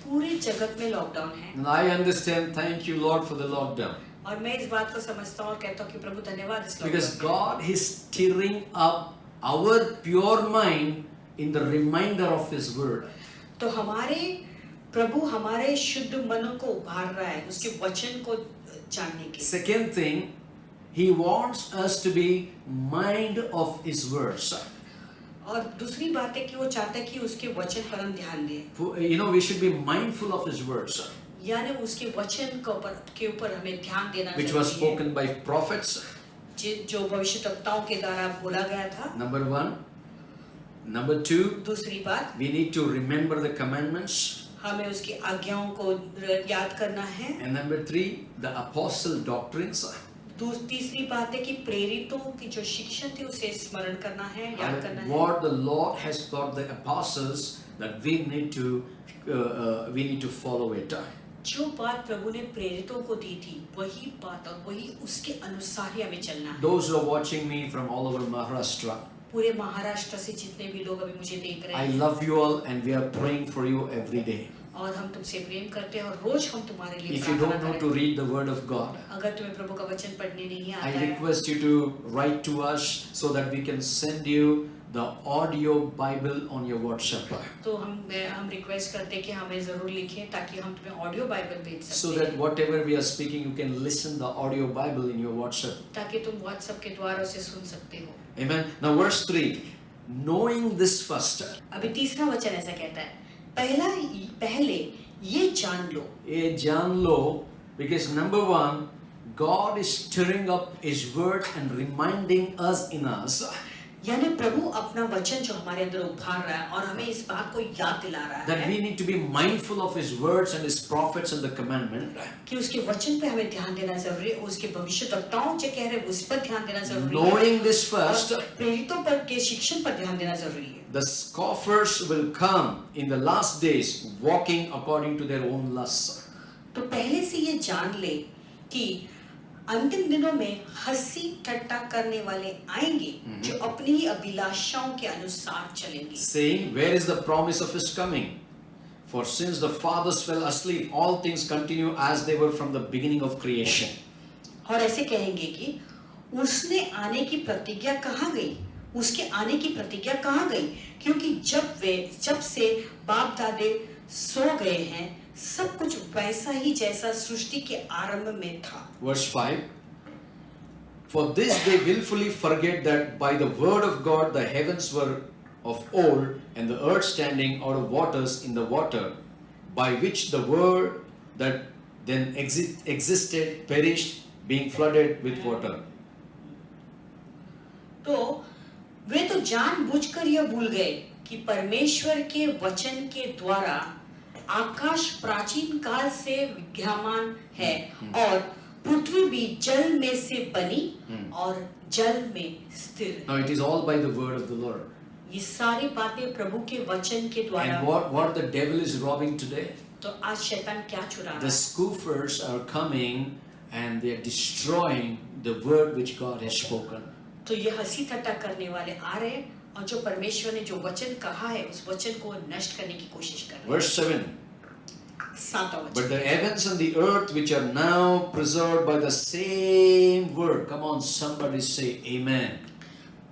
पूरे जगत में लॉकडाउन है And I understand, thank you Lord for the lockdown. और मैं इस बात को समझता हूँ और कहता हूँ कि प्रभु धन्यवाद इस Because lockdown God is stirring up our pure mind in the reminder of His word. तो हमारे प्रभु हमारे शुद्ध मनों को उभार रहा है उसके वचन को जानने के। Second thing, He wants us to be mind of His words. और दूसरी बात है कि वो चाहता है कि उसके वचन पर हम ध्यान दें। You know, we should be mindful of His words, यानी उसके वचन के ऊपर हमें ध्यान देना which was चाहिए spoken by prophets. जो भविष्यद्वक्ताओं के द्वारा बोला गया था। Number 1. Number 2, दूसरी बात, we need to remember the commandments. हमें उसकी आज्ञाओं को याद करना है। And number 3, the apostle doctrines. तीसरी बात है कि प्रेरितों की जो शिक्षा थी उसे स्मरण करना है, याद करना है। What the Lord has taught the apostles, that we need to follow it. जो बात प्रभु ने प्रेरितों को दी थी वही बात और वही उसके अनुसार ही हमें चलना है। Those who are watching me from all over Maharashtra, पूरे महाराष्ट्र से जितने भी लोग अभी मुझे देख रहे I हैं, love you all and we are praying for you every day. और हम तुमसे प्रेम करते हैं और रोज हम तुम्हारे लिए If you प्रार्थना don't know करते to हैं। read the word of God, अगर तुम्हें प्रभु का वचन पढ़ने नहीं आता I है request you to write to us so that we can send you the audio Bible on your WhatsApp. तो हम रिक्वेस्ट करते हैं कि हमें जरूर लिखें ताकि हम तुम्हें ऑडियो बाइबल भेज So सकते that हैं, whatever we are speaking, you can listen the audio Bible in your WhatsApp. ताकि तुम व्हाट्सएप के द्वारा उसे सुन सकते हो। Amen. Now verse 3, knowing this first. अभी तीसरा वचन ऐसा कहता है, पहले ये जान लो। ये जान लो, Because number one, God is stirring up His word and reminding us in us यानी प्रभु अपना वचन जो हमारे अंदर उभार रहा है और हमें इस बात को याद दिला रहा that है we need to be mindful of His words and His prophets and the commandment. कि उसके वचन पे हमें ध्यान देना जरूरी है, उसके भविष्यद्वक्ताओं जो कह रहे हैं उस पर ध्यान देना जरूरी है, Knowing this first, और प्रेरितों पर के शिक्षण पर ध्यान देना जरूरी है. the scoffers will come in the last days walking according to their own lusts. तो पहले से ये जान ले कि अंतिम दिनों में हंसी ठट्टा करने वाले आएंगे जो अपनी ही अभिलाषाओं के अनुसार चलेंगे. Saying, where is the promise of His coming? For since the fathers fell asleep, all things continue as they were from the beginning of creation. और ऐसे कहेंगे कि उसने आने की प्रतिज्ञा कहाँ गई, उसके आने की प्रतिज्ञा कहाँ गई, क्योंकि जब से बाप दादे सो गए हैं सब कुछ वैसा ही जैसा सृष्टि के आरंभ में था. Verse 5. For this they willfully forget that by the word of God the heavens were of old, and the earth standing out of waters in the water, by which the world that then existed perished, being flooded with water. तो वे तो जानबूझकर यह भूल गए कि परमेश्वर के वचन के द्वारा आकाश प्राचीन काल से विद्यमान है और पृथ्वी भी जल में से बनी और जल में स्थिर. Now it is all by the word of the Lord. ये सारी बातें प्रभु के वचन के द्वारा. And what the devil is robbing today? तो आज शैतान क्या चुरा रहा The है? scoffers are coming and they are destroying the word which God has spoken. तो ये हंसी ठट्टा करने वाले आ रहे हैं और जो परमेश्वर ने जो वचन कहा है उस वचन को नष्ट करने की कोशिश कर रहे हैं. Verse 7. 7वां But वचन. the heavens and the earth which are now preserved by the same word. Come on, somebody say amen.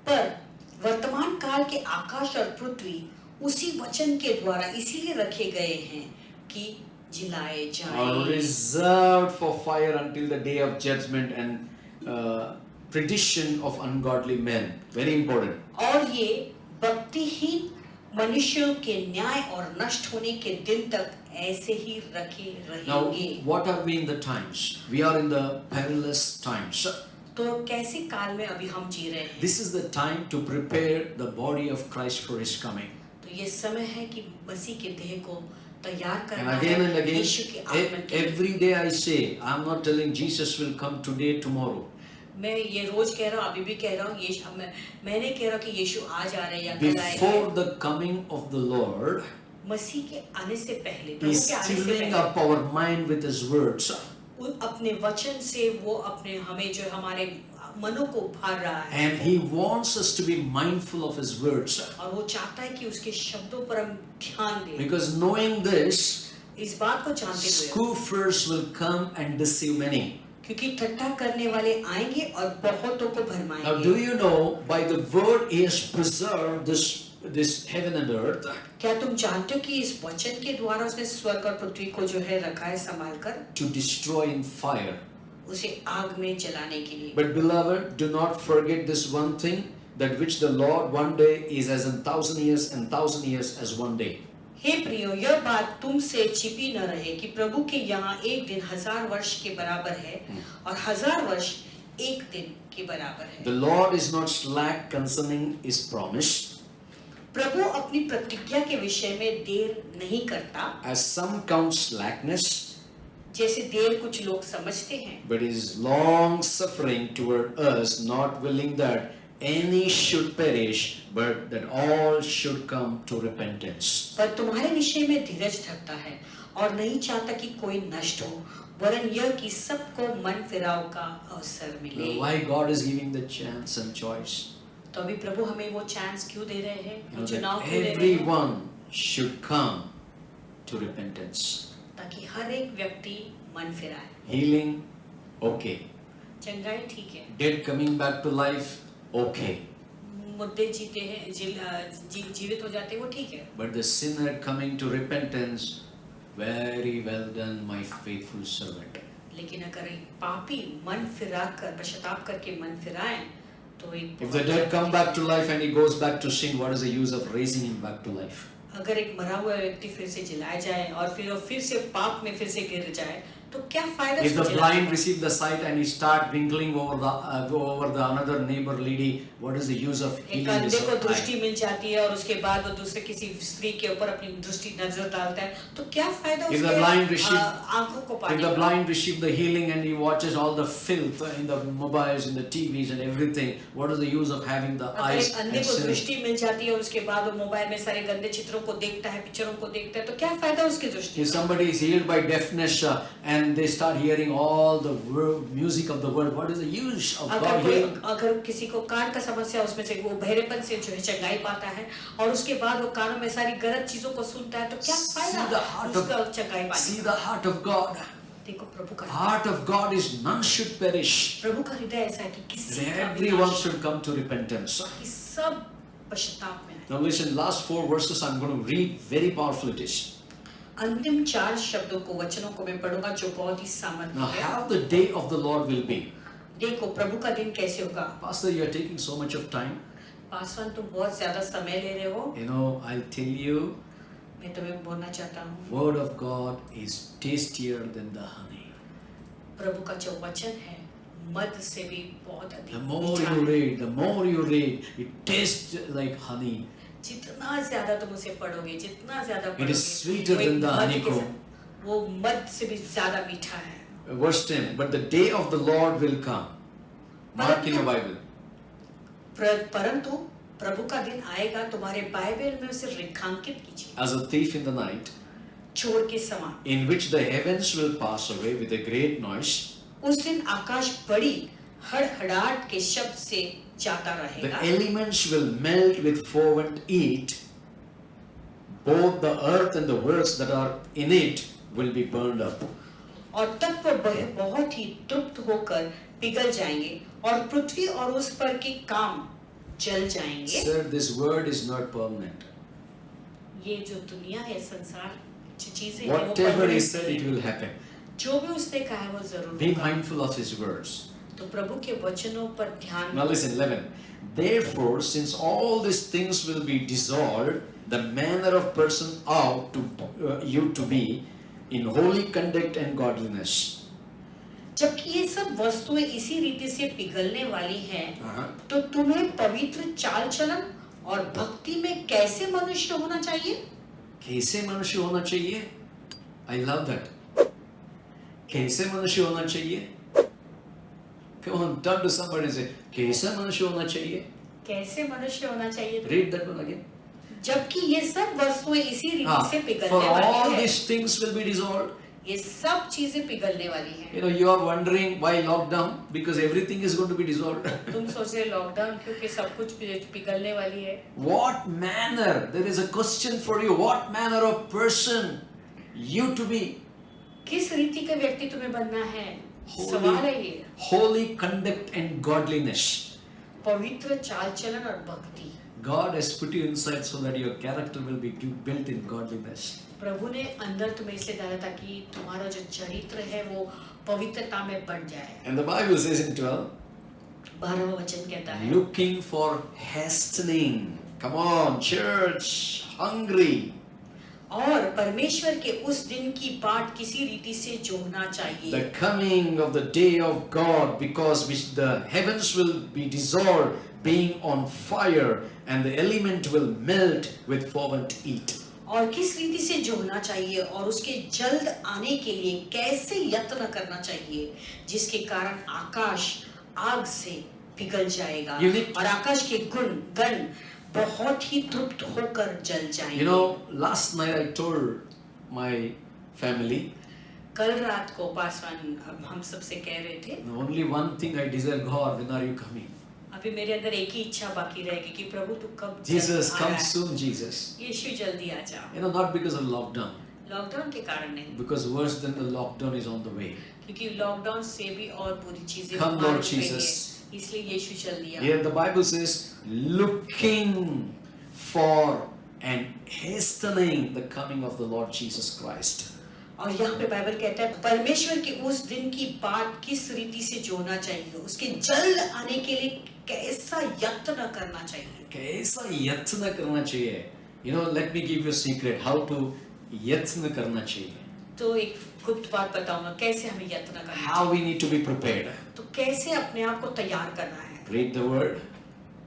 पर वर्तमान काल के आकाश और पृथ्वी उसी वचन के द्वारा इसीलिए रखे गए हैं कि जिलाए Are जाएं. reserved for fire until the day of judgment and perdition of ungodly men. Very important. और ये भक्तिहीन मनुष्यों के न्याय और नष्ट होने के दिन तक ऐसे ही रखे Now, रहेंगे. what are we in the times? We are in the perilous times. तो कैसे काल में अभी हम जी रहे हैं? This is the time to prepare the body of Christ for His coming. तो ये समय है कि मसीह के देह को तैयार And करना again and है again, यीशु के आगमन के लिए. every day I say, I'm not telling Jesus will come today, tomorrow. मैं ये रोज कह रहा हूँ, अभी भी कह रहा हूँ, मैं नहीं कह रहा कि यीशु आज आ रहे हैं या कल आएंगे. Before the coming of the Lord, मसीह के आने से पहले, प्रभु He's के आने से filling पहले up our mind with His words. अपने वचन से वो अपने हमें जो हमारे मनों को भर रहा है. And He wants us to be mindful of His words. और वो चाहता है कि उसके शब्दों पर हम ध्यान दें. Because knowing this, इस बात को जानते हुए scoffers will come and deceive many. क्योंकि ठट्टा करने वाले आएंगे और बहुतों को Now, भरमाएंगे. do you know, by the word He has preserved this heaven and earth. क्या तुम जानते हो कि इस वचन के द्वारा उसने स्वर्ग और पृथ्वी को जो है रखा है संभाल कर, To destroy in fire. उसे आग में जलाने के लिए. But beloved, do not forget this one thing, that which the Lord one day is as 1,000 years and 1,000 years as one day. हे प्रियो, यह बात तुमसे छिपी न रहे कि प्रभु के यहाँ एक दिन 1000 वर्ष के बराबर है और 1000 वर्ष एक दिन के बराबर है. The Lord is not slack concerning His promise, प्रभु अपनी प्रतिज्ञा के विषय में देर नहीं करता, as some count slackness, जैसे देर कुछ लोग समझते हैं, but is long suffering toward us, not willing that any should perish, but that all should come to repentance. पर तुम्हारे विषय में धीरज रखता है और नहीं चाहता कि कोई नष्ट हो, वरन यह कि सबको मन फिराव का अवसर मिले. Why God is giving the chance and choice? तो अभी प्रभु हमें वो चांस क्यों दे रहे हैं, You know, चुनाव that क्यों दे रहे हैं? everyone should come to repentance. ताकि हर एक व्यक्ति मन फिराए. Healing, okay. चंगाई ठीक है, Dead coming back to life, okay. मुद्दे जीते हैं, जीवित हो जाते हैं, वो ठीक है. But the sinner coming to repentance, very well done, my faithful servant. लेकिन अगर एक पापी मन फिरा कर पश्चाताप करके मन फिराए तो एक If the dead come back to life and he goes back to sin, what is the use of raising him back to life? अगर एक मरा हुआ व्यक्ति फिर से जिलाया जाए और फिर से पाप में फिर से गिर जाए तो क्या फायदा If the उसको blind जलाने का? receive the sight and he start winkling over the another neighbor lady, what is the use of एक healing this अंधे को eye? दृष्टि मिल जाती है और उसके बाद वो दूसरे किसी स्त्री के ऊपर अपनी दृष्टि नजर डालता है, तो क्या फायदा If the उसके blind receive, आंखों को if पाने the का? blind receive the healing and he watches all the filth in the mobiles, in the TVs and everything, what is the use of having the अगर eyes एक अंधे and को seeing? दृष्टि मिल जाती है और उसके बाद वो मोबाइल में सारे गंदे चित्रों को देखता है, पिक्चरों को देखता है, तो क्या फायदा उसकी दृष्टि If का? somebody is healed by deafness and they start hearing all the music of the world, what is the use of God healing? अगर किसी को कान का समस्या, उसमें से वो बहरेपन से जो है चंगाई पाता है और उसके बाद वो कानों में सारी गलत चीजों को सुनता है, तो क्या See the फायदा heart उसका चंगाई of, पाने see का? the heart of God. देखो प्रभु का Heart of God is none should perish. प्रभु का हृदय ऐसा है कि किसी का Everyone विनाश should come to repentance. कि सब पश्चाताप में आए। Now listen, last 4 verses I'm going to read, very powerful it is. अंतिम 4 शब्दों को, वचनों को मैं पढ़ूंगा जो बहुत ही Now सामर्थ्य है। how the day of the Lord will be. देखो प्रभु का दिन कैसे होगा। Pastor, you are taking so much of time. Paswan तुम बहुत ज्यादा समय ले रहे हो, You know, I'll tell you, मैं तुम्हें बोलना चाहता हूँ, word of God is tastier than the honey. प्रभु का जो वचन है मध से भी बहुत The अधिक more मीठा you है। read, the more you read, it tastes like honey. जितना ज्यादा तुम उसे पढ़ोगे, जितना ज्यादा It is पढ़ोगे, sweeter वो एक than the मध के honeycomb. साथ- वो मध से भी ज्यादा मीठा है। Verse 10, but the day of the Lord will come. Mark in your Bible. परंतु प्रभु का दिन आएगा, तुम्हारे बाइबल में उसे रेखांकित कीजिए, As a thief in the night, चोर के समान। in which the heavens will pass away with a great noise. उस दिन आकाश बड़ी हड़हड़ाहट के शब्द से जाता The रहेगा, elements will melt with fervent heat. Both the earth and the works that are in it will be burned up. और तत्व बहुत ही तृप्त होकर पिघल जाएंगे और पृथ्वी और उस पर के काम जल जाएंगे। Sir, this word is not permanent. ये जो दुनिया है, संसार जो चीजें हैं, वो Whatever he permanent said, नहीं it है। will happen. जो भी उसने कहा है वो जरूर Be होगा। mindful of his words. तो प्रभु के वचनों पर ध्यान Now listen, 11. Therefore, since all these things will be dissolved, the manner of person ought to you to be in holy conduct and godliness. जबकि ये सब वस्तुएं इसी रीति से पिघलने वाली हैं, Uh-huh. तो तुम्हें पवित्र चाल चलन और भक्ति में कैसे मनुष्य होना चाहिए? कैसे मनुष्य होना चाहिए? I love that. कैसे मनुष्य होना चाहिए? Come on, turn to somebody and say, कैसे मनुष्य होना चाहिए? कैसे मनुष्य होना चाहिए? Read that one again. जबकि ये सब वस्तुएं इसी रीति हाँ, से for पिघलने all वाली हैं, these things will be dissolved. ये सब चीजें पिघलने वाली हैं। You know, you are wondering why lockdown? Because everything is going to be dissolved. तुम सोच रहे लॉकडाउन क्योंकि सब कुछ पिघलने वाली है। What manner? There is a question for you. What manner of person you to be? किस रीति का व्यक्ति तुम्हें बनना है? सवाल है ये। Holy conduct and godliness. पवित्र चाल चलन और भक्ति। God has put you inside so that your character will be built in godliness. प्रभु ने अंदर तुम्हें इसलिए डाला ताकि तुम्हारा जो चरित्र है वो पवित्रता में बढ़ जाए। And the Bible says in 12, 12वां वचन कहता है, looking for hastening. Come on, church, hungry. और परमेश्वर के उस दिन की बाट किसी रीति से जोड़ना चाहिए। The coming of the day of God, because which the heavens will be dissolved, being on fire, and the element will melt with fervent heat. और किस रीति से जोड़ना चाहिए और उसके जल्द आने के लिए कैसे यत्न करना चाहिए, जिसके कारण आकाश आग से पिघल जाएगा और आकाश के गण बहुत ही तृप्त होकर जल जाएंगे। You know, last night I told my family, कल रात को पासवान हम सबसे कह रहे थे, only one thing I desire, God, when are you coming? अभी मेरे अंदर एक ही इच्छा बाकी रहेगी कि प्रभु तू कब Jesus, आ come रहा है? soon, Jesus. यीशु जल्दी आ जा। You know, not because of lockdown, lockdown के कारण नहीं, because worse than the lockdown is on the way. क्योंकि लॉकडाउन से भी और बुरी चीजें Come, हमारे Lord पे हैं। Jesus. इसलिए यीशु जल्दी आ। Here the Bible says, looking for and hastening the coming of the Lord Jesus Christ. और यहाँ पे बाइबल कहता है परमेश्वर के उस दिन की बात किस रीति से जोड़ना चाहिए, उसके जल्द आने के लिए कैसा यत्न करना चाहिए। कैसा यत्न करना चाहिए? You know, let me give you a secret how to यत्न करना चाहिए. तो एक गुप्त बात बताऊंगा कैसे हमें यात्रा करनी how we need to be prepared. चाहिए। तो कैसे अपने आप को तैयार करना है। Read the word,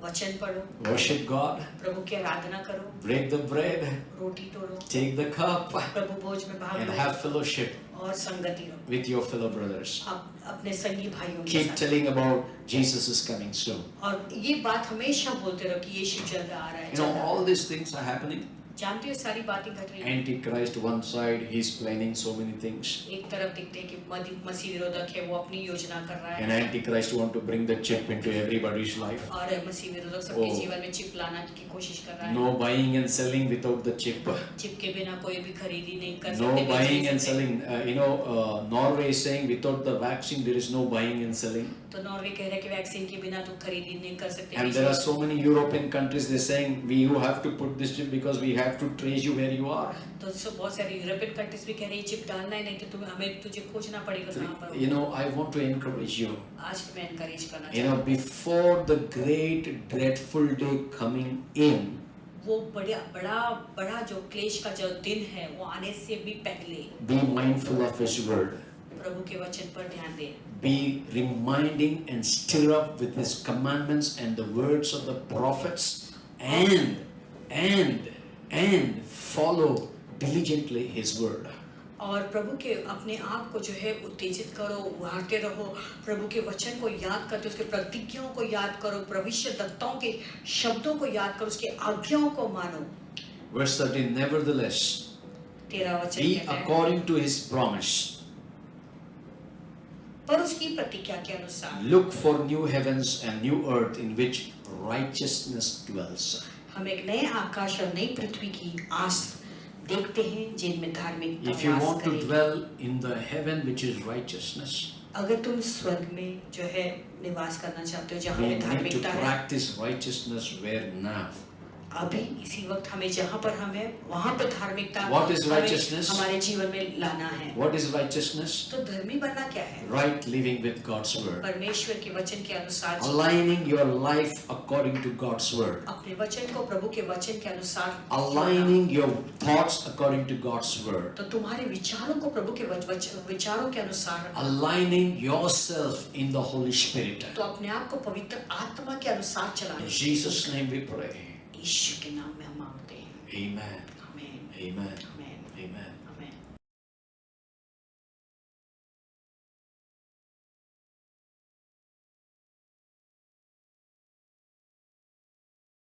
वचन पढ़ो, worship God, प्रभु की आराधना करो, break the bread, रोटी तोड़ो, take the cup, प्रभु भोज में भाग and लो have fellowship और संगति रहो with your fellow brothers. अपने संगी भाइयों के Keep साथ। telling about Jesus is coming soon. और ये बात हमेशा बोलते रहो कि यीशु जल्द आ रहा है, You जल्द know, आ रहा all these things are happening. है। जानते हो सारी बातें घट रही हैं। Antichrist one side, he's planning so many things. एक तरफ दिखते हैं कि मसीह विरोधक है, वो अपनी योजना कर रहा And है Antichrist want to bring the chip into everybody's life. और मसीह विरोधक सबके Oh. जीवन में चिप लाना की कोशिश कर रहा है। No buying and selling without the chip. Chip के बिना कोई भी खरीदी नहीं कर No सकते, बेच buying नहीं and सकते। selling. Norway is saying without the vaccine there is no buying and selling. तो नॉर्वे कह रहा है कि वैक्सीन के बिना तो खरीदी नहीं कर सकते। And there are so many European countries they're saying you have to put this chip because we have to trace you where you are. तो बहुत सारी यूरोपियन कंट्रीज भी कह रही है चिप डालना है, नहीं तो तुम्हें हमें तुझे खोजना पड़ेगा कहाँ पर हो। You know, I want to encourage you. आज मैं एनकरेज करना You know, चाहता हूँ। before the great dreadful day coming in, वो बड़ा जो क्लेश का जो दिन है वो आने से भी पहले be mindful of His word. प्रभु के वचन पर ध्यान दें। Be reminding and stir up with His commandments and the words of the prophets, and follow diligently His word. और प्रभु के अपने आप को जो है उत्तेजित करो, उभारते रहो, प्रभु के वचन को याद करते, उसके प्रतिज्ञाओं को याद करो, भविष्यद्वक्ताओं के शब्दों को याद करो, उसके आज्ञाओं को मानो। Verse 13, nevertheless, 13 वचन be कहता है, according to His promise. पर उसकी प्रतिज्ञा के अनुसार Look for new heavens and new earth in which righteousness dwells. हम एक नए आकाश और नई पृथ्वी की आस देखते हैं जिनमें धार्मिकता If you वास want to करेगी। dwell in the heaven which is righteousness, अगर तुम स्वर्ग में जो है निवास करना चाहते हो जहाँ we में need to धार्मिकता है, practice righteousness where now. अभी इसी वक्त हमें जहाँ पर हमें वहाँ पर धार्मिकता What is हमें righteousness? हमारे जीवन में लाना है। What is righteousness? तो धर्मी बनना क्या है? Right living with God's word. परमेश्वर के वचन के अनुसार जीना। Aligning your life according to God's word. अपने वचन को प्रभु के वचन के अनुसार Aligning your thoughts according to God's word. तो तुम्हारे विचारों को प्रभु के विचारों के अनुसार, Aligning yourself in the Holy Spirit. तो अपने आप को पवित्र आत्मा के अनुसार In चलाना। Jesus' name we pray. यीशु के नाम में हम मांगते हैं। Amen. आमीन, Amen. आमीन, Amen. आमीन।